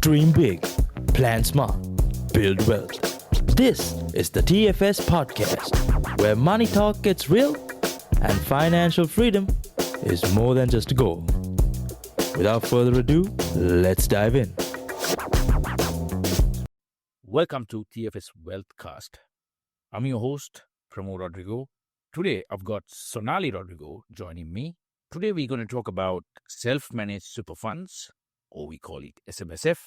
Dream big, plan smart, build wealth. This is the TFS podcast, where money talk gets real and financial freedom is more than just a goal. Without further ado, let's dive in. Welcome to TFS Wealthcast. I'm your host, Pramod Rodrigo. Today, I've got Sonali Rodrigo joining me. Today, we're going to talk about self-managed super funds, or we call it SMSF.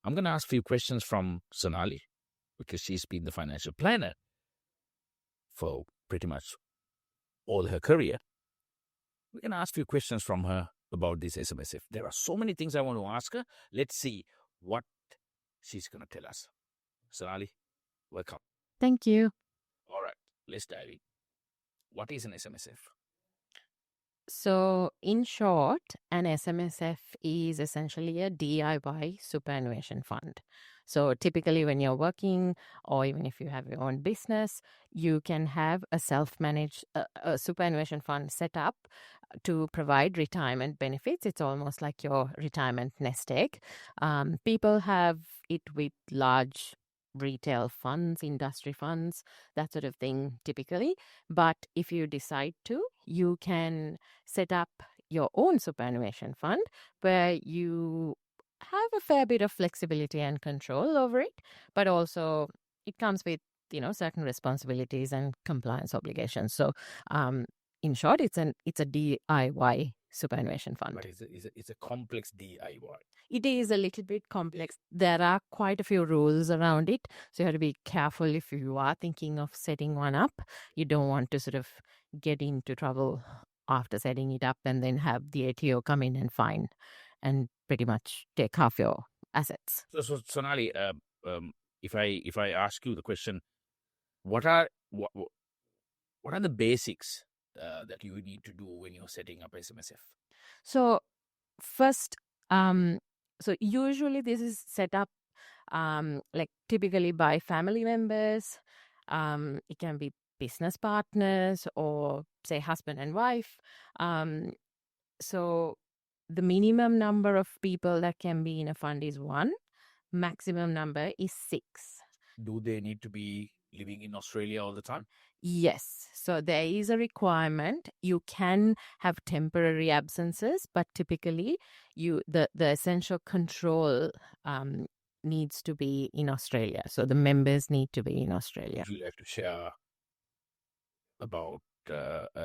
I'm going to ask a few questions from Sonali because she's been the financial planner for pretty much all her career. We're going to ask a few questions from her about this SMSF. There are so many things I want to ask her. Let's see what she's going to tell us. Sonali, welcome. Thank you. All right, let's dive in. What is an SMSF? So, in short, an SMSF is essentially a DIY superannuation fund. So, typically, when you're working or even if you have your own business, you can have a self-managed superannuation fund set up to provide retirement benefits. It's almost like your retirement nest egg. People have it with large retail funds, industry funds, that sort of thing typically. But if you decide to, you can set up your own superannuation fund where you have a fair bit of flexibility and control over it, but also it comes with, certain responsibilities and compliance obligations. So, in short, it's a DIY superannuation fund. But it's a complex DIY. It is a little bit complex. There are quite a few rules around it. So you have to be careful if you are thinking of setting one up. You don't want to sort of get into trouble after setting it up and then have the ATO come in and fine and pretty much take half your assets. So Sonali, if I ask you the question, what are the basics that you need to do when you're setting up SMSF? So first, so usually this is set up like typically by family members. It can be business partners or say husband and wife. So the minimum number of people that can be in a fund is 1. Maximum number is 6. Do they need to be living in Australia all the time? Yes. So there is a requirement. You can have temporary absences, but typically the essential control needs to be in Australia. So the members need to be in Australia. You have to share about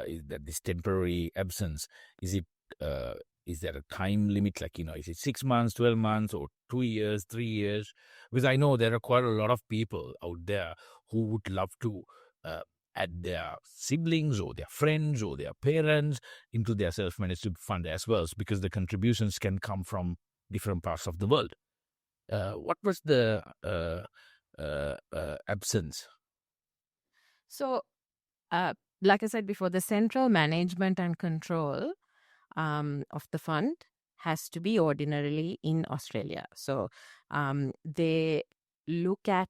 is that this temporary absence, is there a time limit? Like, is it 6 months, 12 months, or 2 years, 3 years? Because I know there are quite a lot of people out there who would love to add their siblings or their friends or their parents into their self-managed fund as well, because the contributions can come from different parts of the world. What was the absence? So, like I said before, the central management and control of the fund has to be ordinarily in Australia. So they look at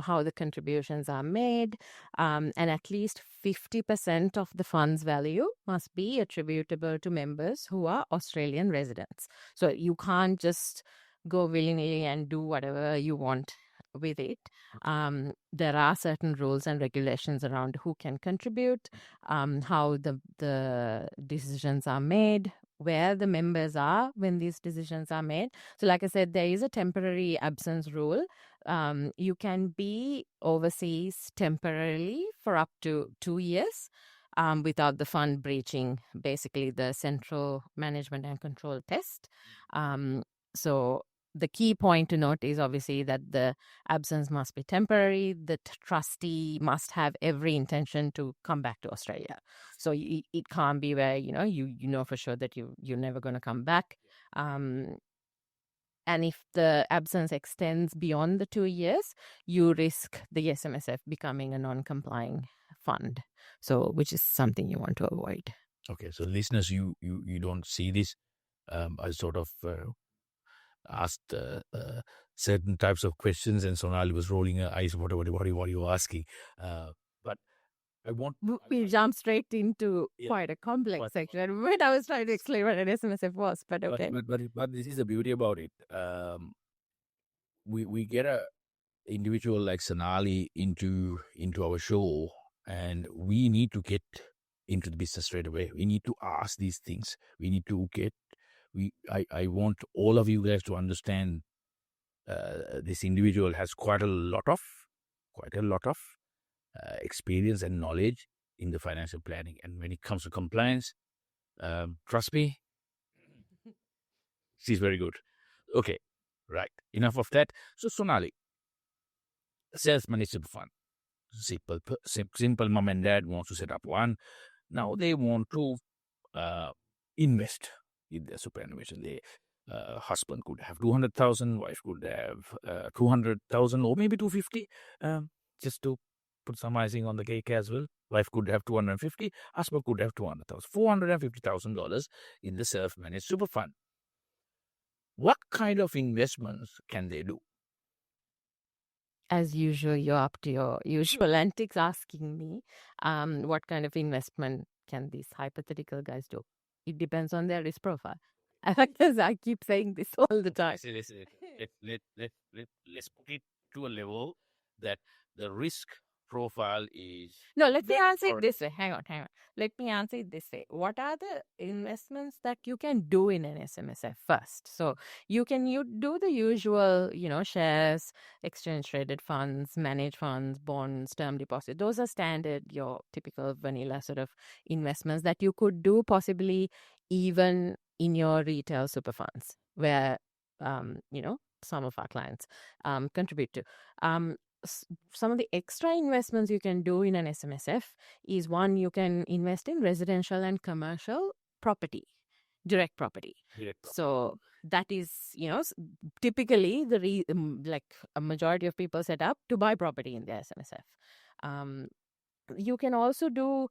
how the contributions are made, and at least 50% of the fund's value must be attributable to members who are Australian residents. So you can't just go willy-nilly and do whatever you want with it. There are certain rules and regulations around who can contribute, how the decisions are made, where the members are when these decisions are made. So like I said, there is a temporary absence rule. You can be overseas temporarily for up to 2 years without the fund breaching basically the central management and control test. So the key point to note is obviously that the absence must be temporary. The trustee must have every intention to come back to Australia. So it can't be where, you know for sure that you're never going to come back. And if the absence extends beyond the 2 years, you risk the SMSF becoming a non-complying fund. So which is something you want to avoid. Okay, so listeners, you don't see this. I sort of asked certain types of questions, and Sonali was rolling her eyes. What are you asking? But We jumped straight into Yeah. quite a complex But- section. When I was trying to explain what an SMSF was, but okay. But this is the beauty about it. We get a individual like Sonali into our show, and we need to get into the business straight away. We need to ask these things. We need to get. I want all of you guys to understand. This individual has quite a lot of experience and knowledge in the financial planning, and when it comes to compliance, trust me, she's very good. Okay, right. Enough of that. So Sonali, self-managed super fund. Simple. Mom and dad want to set up one. Now they want to invest in their superannuation. The husband could have 200,000, wife could have 200,000, or maybe 250. Just to put some icing on the cake as well. Wife could have 250, husband could have 200,000, $450,000 in the self-managed super fund. What kind of investments can they do? As usual, you're up to your usual antics asking me what kind of investment can these hypothetical guys do. It depends on their risk profile. Because I keep saying this all the time. Let's put it to a level that the risk profile is... No, let me answer it this way. Hang on. Let me answer it this way. What are the investments that you can do in an SMSF first? So you do the usual, shares, exchange traded funds, managed funds, bonds, term deposit. Those are standard, your typical vanilla sort of investments that you could do possibly even in your retail super funds where, some of our clients contribute to. Some of the extra investments you can do in an SMSF is one, you can invest in residential and commercial property, direct property. So that is, typically like a majority of people set up to buy property in their SMSF. You can also do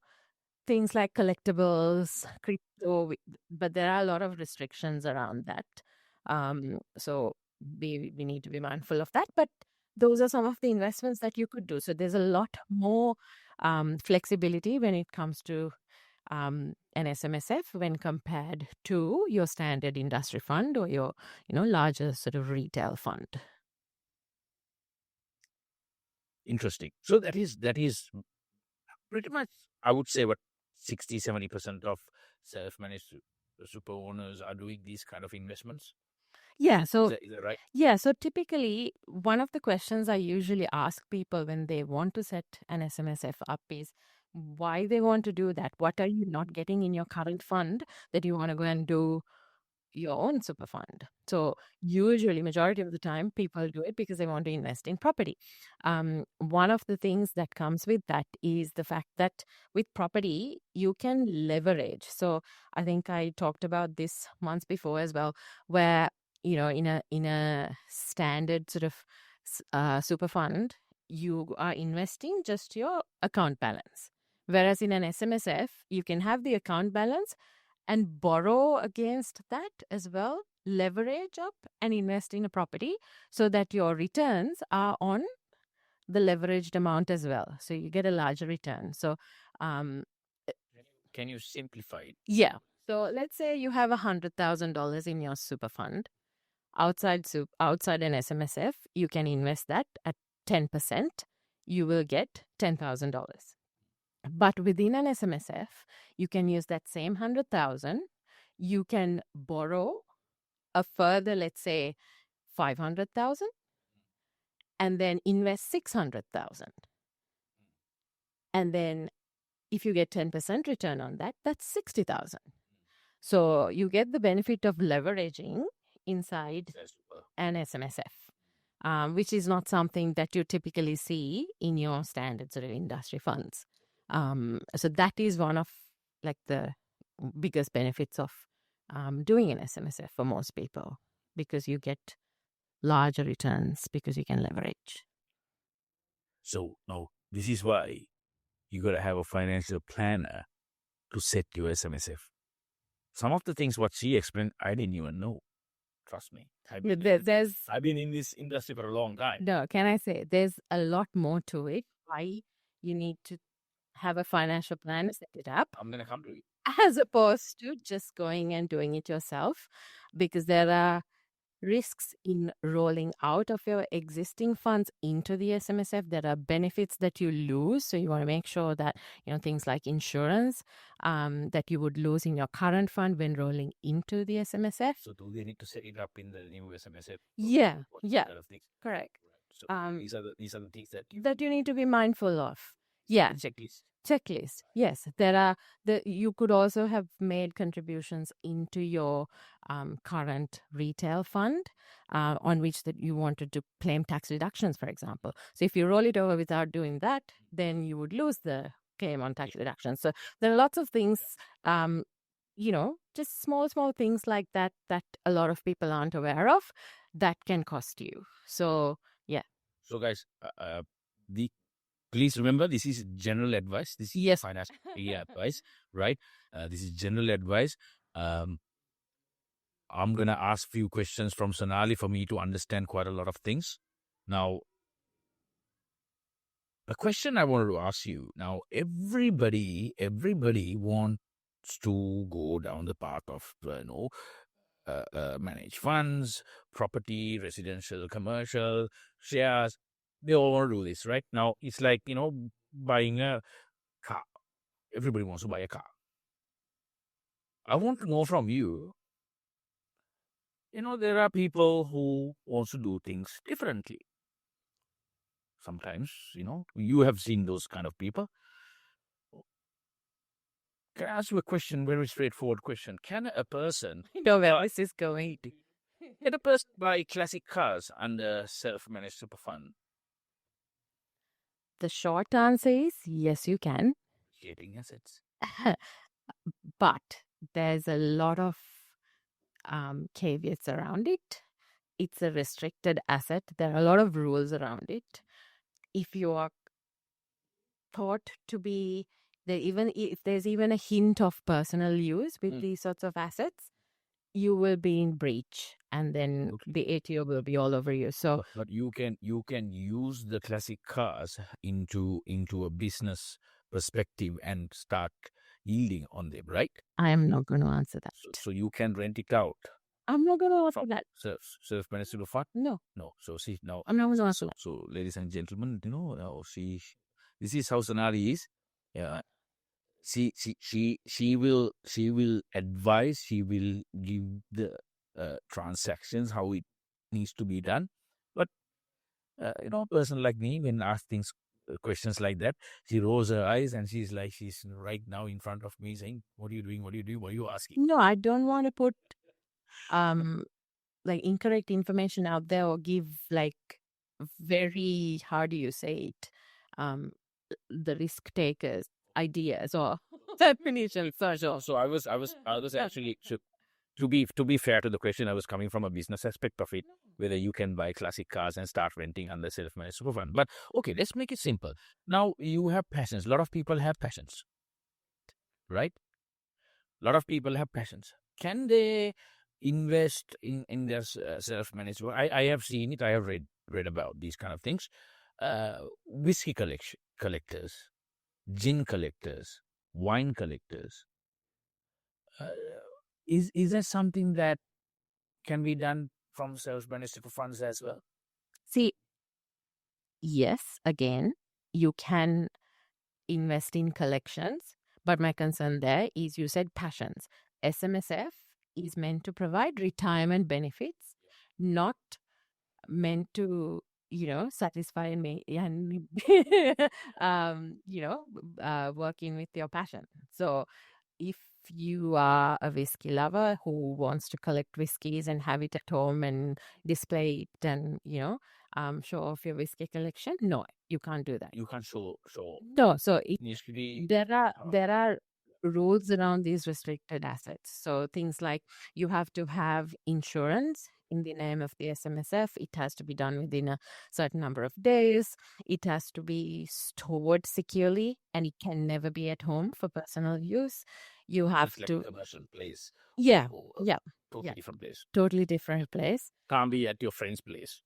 things like collectibles, crypto, but there are a lot of restrictions around that. So we need to be mindful of that. But those are some of the investments that you could do. So there's a lot more flexibility when it comes to an SMSF when compared to your standard industry fund or your, larger sort of retail fund. Interesting. So that is pretty much, I would say, what 60-70% of self-managed super owners are doing these kind of investments. Yeah. So is that right? Yeah. So typically, one of the questions I usually ask people when they want to set an SMSF up is why they want to do that. What are you not getting in your current fund that you want to go and do your own super fund? So usually, majority of the time, people do it because they want to invest in property. One of the things that comes with that is the fact that with property, you can leverage. So I think I talked about this months before as well, where in a standard sort of super fund, you are investing just your account balance. Whereas in an SMSF, you can have the account balance and borrow against that as well, leverage up and invest in a property so that your returns are on the leveraged amount as well. So you get a larger return. So can you simplify it? Yeah. So let's say you have $100,000 in your super fund. Outside an SMSF, you can invest that at 10%. You will get $10,000. But within an SMSF, you can use that same 100,000. You can borrow a further, let's say, 500,000, and then invest 600,000. And then, if you get 10% return on that, that's 60,000. So you get the benefit of leveraging inside an SMSF, which is not something that you typically see in your standard sort of industry funds. So that is one of like the biggest benefits of doing an SMSF for most people, because you get larger returns because you can leverage. So now this is why you got to have a financial planner to set your SMSF. Some of the things what she explained, I didn't even know. Trust me. I've been in this industry for a long time. No, can I say there's a lot more to it. Why you need to have a financial plan, set it up, I'm going to come to you. as opposed to just going and doing it yourself, because there are risks in rolling out of your existing funds into the SMSF. There are benefits that you lose. So you want to make sure that, things like insurance that you would lose in your current fund when rolling into the SMSF. So do they need to set it up in the new SMSF? Yeah, What yeah, kind of things? correct. So these are the things that You need to be mindful of. Yeah. Checklist. Yes, there are you could also have made contributions into your current retail fund on which that you wanted to claim tax deductions, for example. So if you roll it over without doing that, then you would lose the claim on tax deductions. So there are lots of things, just small things like that a lot of people aren't aware of that can cost you. So yeah. So guys, please remember, this is general advice. This is financial advice, right? This is general advice. I'm going to ask few questions from Sonali for me to understand quite a lot of things. Now, a question I wanted to ask you. Now, everybody wants to go down the path of, manage funds, property, residential, commercial, shares. They all want to do this, right? Now, it's like, buying a car. Everybody wants to buy a car. I want to know from you, there are people who want to do things differently. Sometimes, you have seen those kind of people. Can I ask you a question, very straightforward question? Can a person... where this is going. Can a person buy classic cars under self-managed super fund? The short answer is yes, you can. Creating assets. But there's a lot of caveats around it. It's a restricted asset. There are a lot of rules around it. If you are thought to be there, even if there's even a hint of personal use with these sorts of assets, you will be in breach, and then the ATO will be all over you. So, but you can use the classic cars into a business perspective and start yielding on them, right? I am not going to answer that. So you can rent it out. I'm not going to answer that. Self-managed super fund? No. So see now. I'm not going to answer that. So ladies and gentlemen, this is how Sonali is. Yeah. She will advise. She will give the transactions how it needs to be done. But a person like me, when asked questions like that, she rolls her eyes and she's right now in front of me saying, "What are you doing? What are you doing? What are you asking?" No, I don't want to put incorrect information out there or give very, how do you say it, the risk takers ideas or definitions. So I was actually, to be fair to the question, I was coming from a business aspect of it, whether you can buy classic cars and start renting under self-managed super fund. But okay, let's make it simple. Now you have passions. A lot of people have passions, right? A lot of people have passions. Can they invest in their self-managed? I have seen it. I have read about these kind of things. Whisky collectors, gin collectors, wine collectors. Is that something that can be done from self-managed super funds as well? See, yes, again, you can invest in collections, but my concern there is you said passions. SMSF is meant to provide retirement benefits, not meant to satisfy and working with your passion. So if you are a whiskey lover who wants to collect whiskeys and have it at home and display it and show off your whiskey collection, no, you can't do that. You can't show. No, so there are rules around these restricted assets. So things like you have to have insurance in the name of the SMSF. It has to be done within a certain number of days. It has to be stored securely, and it can never be at home for personal use. You have to commercial place. Different place. Totally different place. Can't be at your friend's place.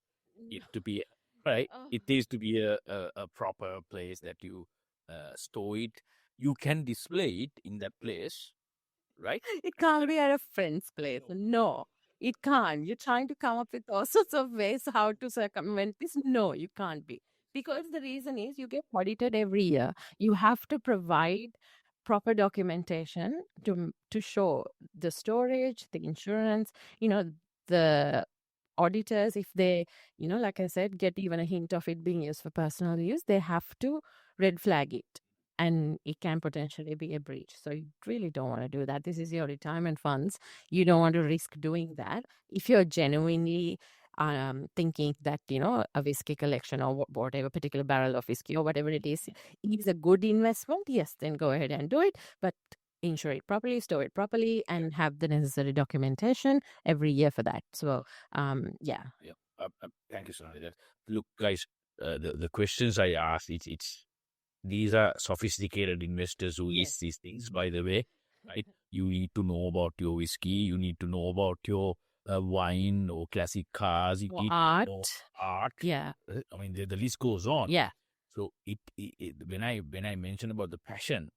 It to be right. It needs to be a proper place that you store it. You can display it in that place, right? It can't be at a friend's place. No, it can't. You're trying to come up with all sorts of ways how to circumvent this. No, you can't be. Because the reason is you get audited every year. You have to provide proper documentation to show the storage, the insurance, the auditors, if they, like I said, get even a hint of it being used for personal use, they have to red flag it. And it can potentially be a breach. So you really don't want to do that. This is your retirement funds. You don't want to risk doing that. If you're genuinely thinking that, a whiskey collection or whatever particular barrel of whiskey or whatever it is a good investment, yes, then go ahead and do it. But insure it properly, store it properly, and have the necessary documentation every year for that. So, yeah. Thank you, Sonali. Look, guys, the questions I asked, these are sophisticated investors who use these things, by the way, right? You need to know about your whiskey. You need to know about your wine or classic cars. You need art. to know art. Yeah. I mean, the list goes on. Yeah. So when I mention about the passion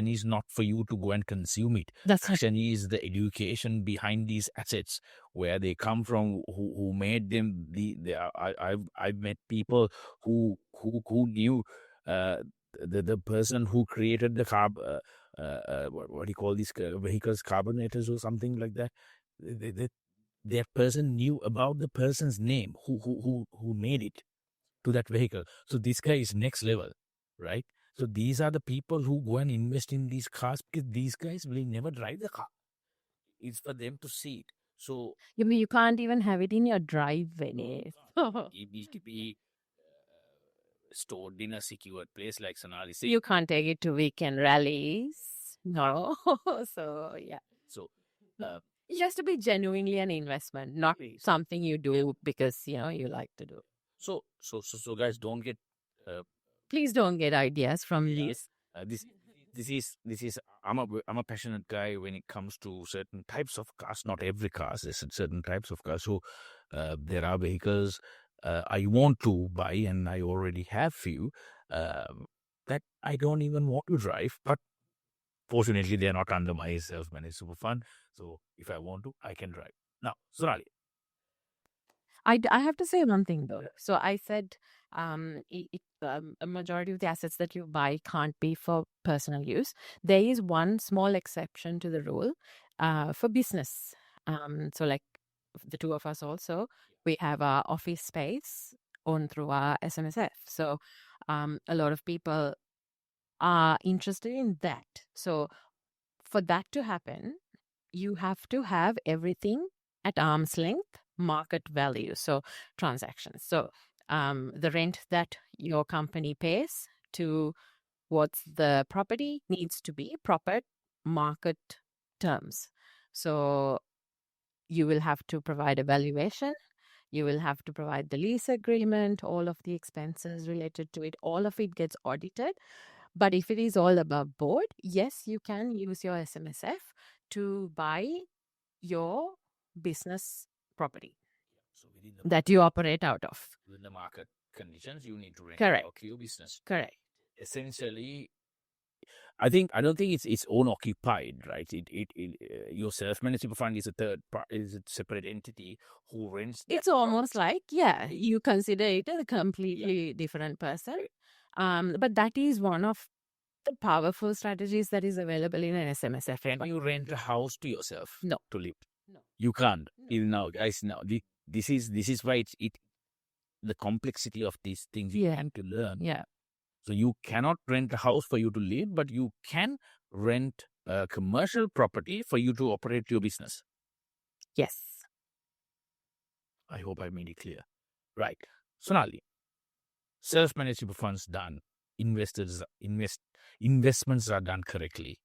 is not for you to go and consume it. Passion is the education behind these assets, where they come from, who made them. I've met people who knew the person who created the what do you call these vehicles, carbonators or something like that. That person knew about the person's name who made it to that vehicle. So this guy is next level, right? So these are the people who go and invest in these cars, because these guys will never drive the car. It's for them to see it. So you can't even have it in your driveway. It needs to be stored in a secured place, like Sonali said. You can't take it to weekend rallies. No. So, yeah. So it has to be genuinely an investment, not something you do because, you like to do. So guys, don't get... Please don't get ideas from these. This is I'm a passionate guy when it comes to certain types of cars. Not every car, there's certain types of cars. So there are vehicles I want to buy, and I already have few that I don't even want to drive, but fortunately they're not under my self-managed super fund. So if I want to, I can drive. Now, Sonali, I have to say one thing though. So I said a majority of the assets that you buy can't be for personal use. There is one small exception to the rule for business. So like the two of us also, we have our office space owned through our SMSF. So a lot of people are interested in that. So for that to happen, you have to have everything at arm's length, market value, so transactions. So the rent that your company pays towards the property needs to be proper market terms. So you will have to provide a valuation. You will have to provide the lease agreement, all of the expenses related to it. All of it gets audited. But if it is all above board, yes, you can use your SMSF to buy your business property that you operate out of. Within the market conditions, you need to rent Correct. out your business. Correct. Essentially, I don't think it's own occupied, right? Your self-managed super fund is a third part, is a separate entity who rents. It's almost like, you consider it as a completely different person. But that is one of the powerful strategies that is available in an SMSF. Can you rent a house to yourself? No. To live? No. You can't. No. Now, guys, this is why it the complexity of these things you have to learn. Yeah. So you cannot rent a house for you to live, but you can rent a commercial property for you to operate your business. Yes. I hope I made it clear. Right. Sonali, self-managed super funds done. Investments are done correctly.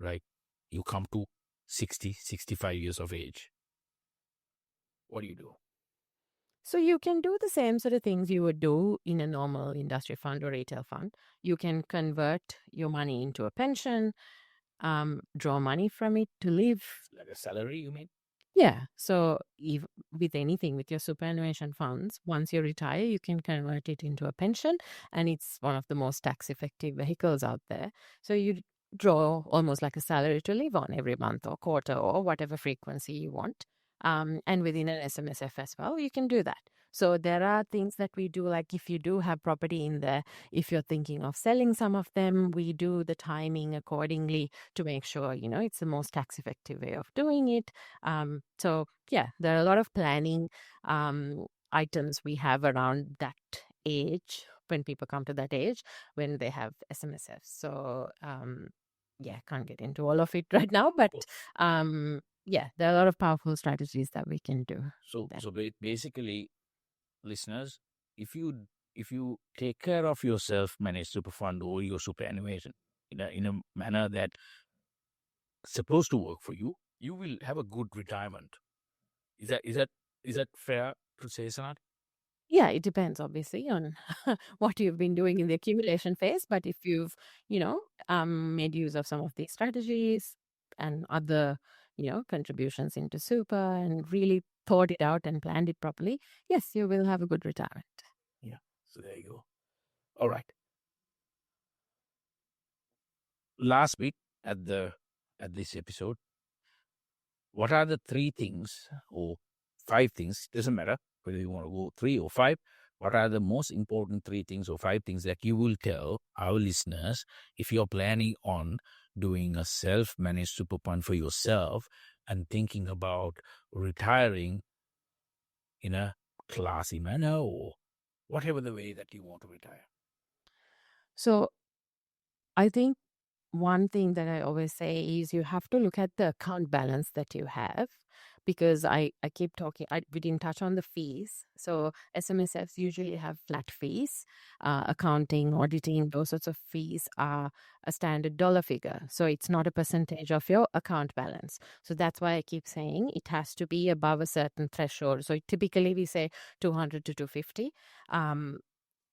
Right. You come to 60, 65 years of age. What do you do? So you can do the same sort of things you would do in a normal industry fund or retail fund. You can convert your money into a pension, draw money from it to live. Like a salary, you mean? Yeah. So if, with anything, with your superannuation funds, once you retire, you can convert it into a pension, and it's one of the most tax effective vehicles out there. So you draw almost like a salary to live on every month or quarter or whatever frequency you want. And within an SMSF as well, you can do that. So there are things that we do, like if you do have property in there, if you're thinking of selling some of them, we do the timing accordingly to make sure, it's the most tax effective way of doing it. So yeah, there are a lot of planning items we have around that age when people come to that age when they have SMSFs. So yeah, can't get into all of it right now, but yeah, there are a lot of powerful strategies that we can do. So, then. basically, listeners, if you take care of your self-managed super fund or your superannuation in a manner that supposed to work for you, you will have a good retirement. Is that fair to say, Sanat? Yeah, it depends obviously on what you've been doing in the accumulation phase. But if you've, made use of some of these strategies and other, contributions into super and really thought it out and planned it properly, yes, you will have a good retirement. Yeah. So there you go. All right. Last week at this episode, what are the 3 things or 5 things, doesn't matter whether you want to go 3 or 5, what are the most important 3 things or 5 things that you will tell our listeners if you're planning on doing a self-managed super fund for yourself and thinking about retiring in a classy manner or whatever the way that you want to retire? So I think one thing that I always say is you have to look at the account balance that you have, because I keep talking, we didn't touch on the fees. So SMSFs usually have flat fees. Accounting, auditing, those sorts of fees are a standard dollar figure. So it's not a percentage of your account balance. So that's why I keep saying it has to be above a certain threshold. So typically we say 200 to 250.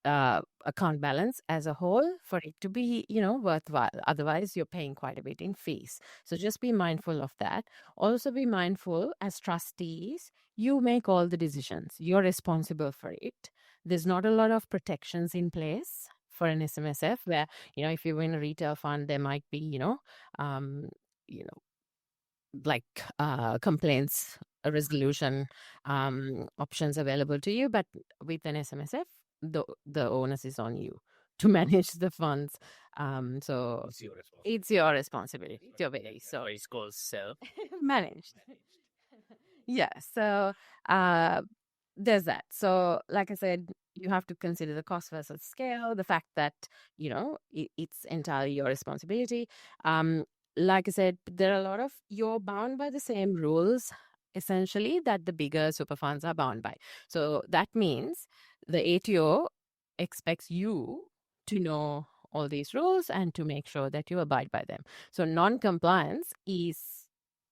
Account balance as a whole for it to be, worthwhile. Otherwise, you're paying quite a bit in fees. So just be mindful of that. Also be mindful, as trustees, you make all the decisions. You're responsible for it. There's not a lot of protections in place for an SMSF where, if you win a retail fund, there might be, like complaints, a resolution options available to you. But with an SMSF, the onus is on you to manage the funds. So It's your responsibility. it's your responsibility. It's your baby. So It's called self managed. Yeah. So there's that. So like I said, you have to consider the cost versus scale, the fact that, it's entirely your responsibility. Like I said, there are a lot of, you're bound by the same rules essentially that the bigger super funds are bound by. So that means the ATO expects you to know all these rules and to make sure that you abide by them. So non-compliance is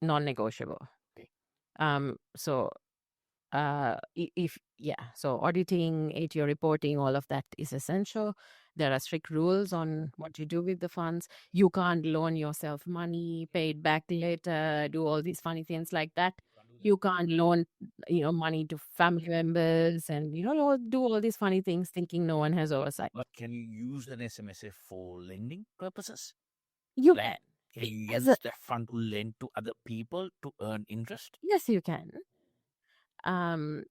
non-negotiable. Okay. So so auditing, ATO reporting, all of that is essential. There are strict rules on what you do with the funds. You can't loan yourself money, pay it back later, do all these funny things like that. You can't loan, money to family members and, do all these funny things thinking no one has oversight. But can you use an SMSF for lending purposes? You Can can. you As use a- that fund to lend to other people to earn interest? Yes, you can.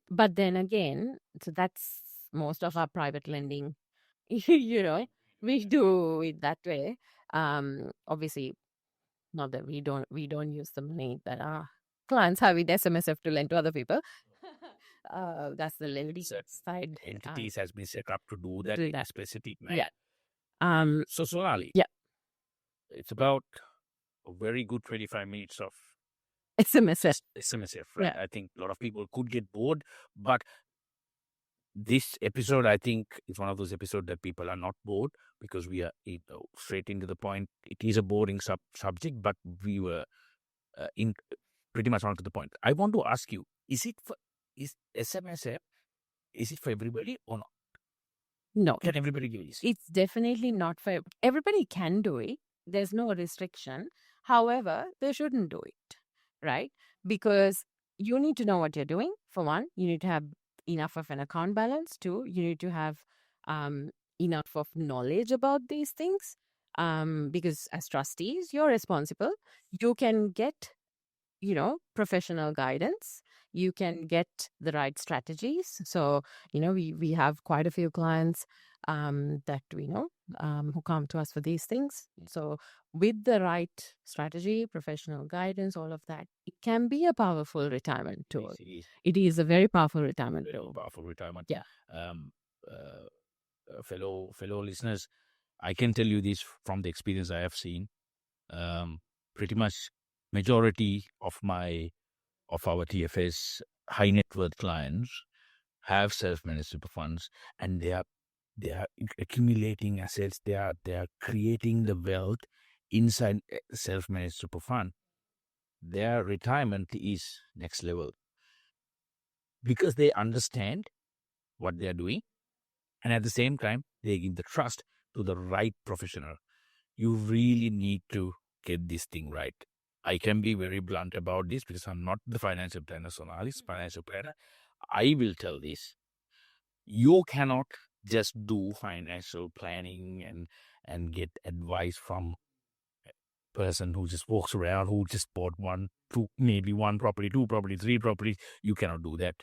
But then again, so that's most of our private lending, we do it that way. Obviously, not that we don't use the money that our clients have with SMSF to lend to other people. That's the lending side. Entities has been set up to do that do in a that. specific manner. Yeah. So Sonali, Yeah. it's about a very good 25 minutes of SMSF. SMSF, right? Yeah. I think a lot of people could get bored, but this episode, I think, is one of those episodes that people are not bored because we are straight into the point. It is a boring subject, but we were in pretty much on to the point. I want to ask you: is SMSF? Is it for everybody or not? No, Can everybody do this? it's definitely not for everybody. Can do it. There's no restriction. However, they shouldn't do it, right? Because you need to know what you're doing. For one, you need to have enough of an account balance. Two, you need to have enough of knowledge about these things. Because as trustees, you're responsible. You can get, professional guidance. You can get the right strategies. So, we have quite a few clients that we know who come to us for these things. So, with the right strategy, professional guidance, all of that, it can be a powerful retirement tool. It is a very powerful retirement tool. Powerful retirement. Yeah. Fellow listeners, I can tell you this from the experience I have seen. Pretty much majority of our TFS high net worth clients have self-managed super funds, and they are accumulating assets. They are creating the wealth inside self-managed super fund. Their retirement is next level because they understand what they are doing, and at the same time they give the trust to the right professional. You really need to get this thing right. I can be very blunt about this because I'm not the financial planner, Sonali's financial planner. I will tell this. You cannot just do financial planning and get advice from a person who just walks around, who just bought maybe one property, two properties, three properties. You cannot do that.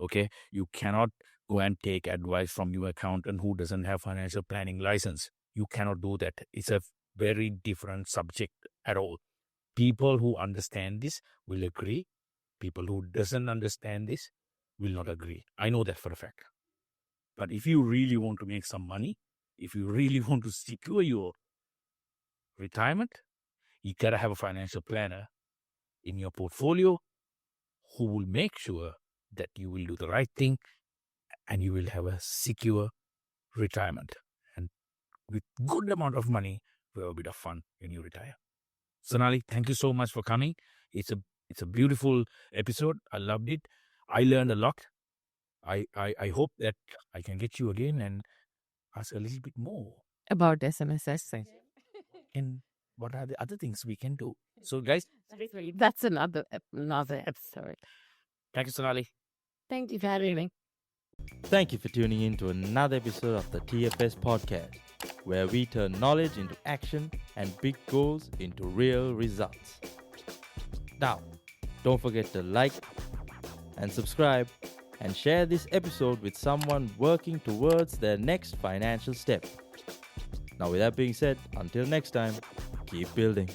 Okay? You cannot go and take advice from your accountant who doesn't have financial planning license. You cannot do that. It's a very different subject at all. People who understand this will agree. People who doesn't understand this will not agree. I know that for a fact. But if you really want to make some money, if you really want to secure your retirement, you got to have a financial planner in your portfolio who will make sure that you will do the right thing and you will have a secure retirement. And with good amount of money for a bit of fun when you retire. Sonali, thank you so much for coming. It's a beautiful episode. I loved it. I learned a lot. I hope that I can get you again and ask a little bit more About SMSS. and what are the other things we can do. So, guys, That's another episode. thank you, Sonali. Thank you for having me. Thank you for tuning in to another episode of the TFS podcast, where we turn knowledge into action and big goals into real results. Now, don't forget to like and subscribe and share this episode with someone working towards their next financial step. Now, with that being said, until next time, keep building.